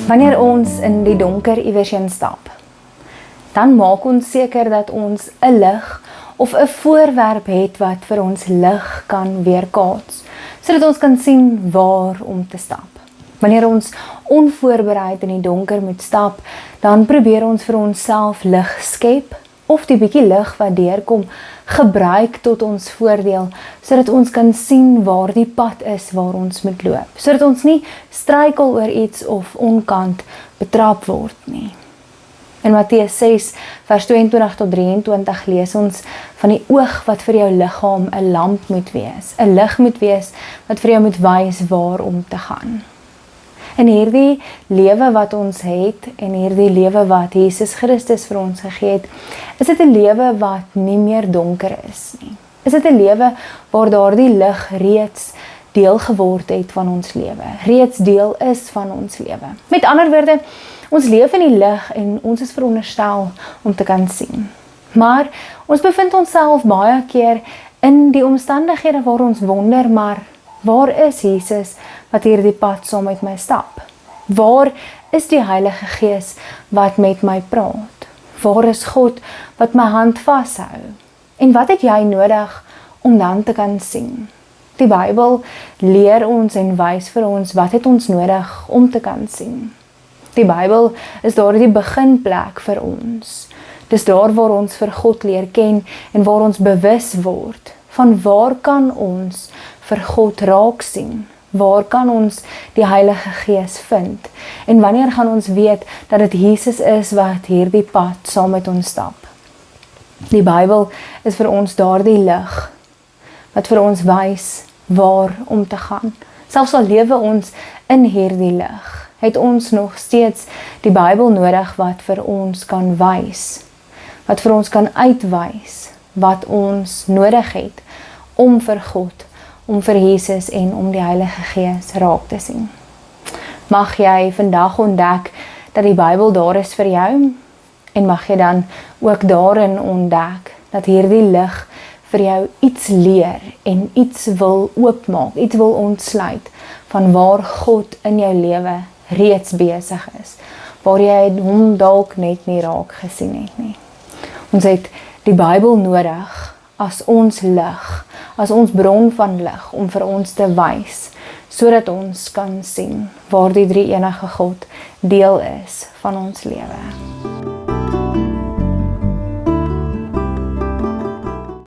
Wanneer ons in die donker iewers heen stap, dan maak ons seker dat ons 'n lig of 'n voorwerp het wat vir ons lig kan weerkaats, sodat ons kan sien waar om te stap. Wanneer ons onvoorbereid in die donker moet stap, dan probeer ons vir onsself lig skep, of die bietjie lig wat deurkom, gebruik tot ons voordeel, sodat ons kan sien waar die pad is waar ons moet loop, sodat ons nie struikel oor iets of onkant betrap word nie. In Matteus 6 vers 22 tot 23 lees ons van die oog wat vir jou liggaam 'n lamp moet wees, 'n lig moet wees wat vir jou moet wys waar om te gaan. In hierdie lewe wat ons het en hierdie lewe wat Jesus Christus vir ons gegee het, is dit 'n lewe wat nie meer donker is nie. Is dit 'n lewe waar daardie lig reeds deel geword het van ons lewe, reeds deel is van ons lewe. Met ander woorde, ons leef in die lig en ons is veronderstel om te kan sien. Maar ons bevind onsself baie keer in die omstandighede waar ons wonder, maar waar is Jesus wat hierdie pad saam met my stap? Waar is die Heilige Gees wat met my praat? Waar is God wat my hand vashou? En wat het jy nodig om dan te kan sien? Die Bybel leer ons en wys vir ons wat het ons nodig om te kan sien. Die Bybel is daardie beginplek vir ons. Dis daar waar ons vir God leer ken en waar ons bewus word van waar kan ons vir God raak sien? Waar kan ons die Heilige Gees vind? En wanneer gaan ons weet dat dit Jesus is wat hierdie pad saam met ons stap? Die Bybel is vir ons daardie lig wat vir ons wys waar om te gaan. Selfs al lewe ons in hierdie lig, het ons nog steeds die Bybel nodig wat vir ons kan wys, wat vir ons kan uitwys, wat ons nodig het om vir God, om vir Jesus en om die Heilige Gees raak te sien. Mag jy vandag ontdek dat die Bybel daar is vir jou, en mag jy dan ook daarin ontdek dat hierdie lig vir jou iets leer en iets wil oopmaak, iets wil ontsluit van waar God in jou lewe reeds besig is, waar jy hom dalk net nie raak gesien het nie. Ons het die Bybel nodig as ons lig, as ons bron van lig om vir ons te wys, sodat ons kan sien waar die drie enige God deel is van ons lewe.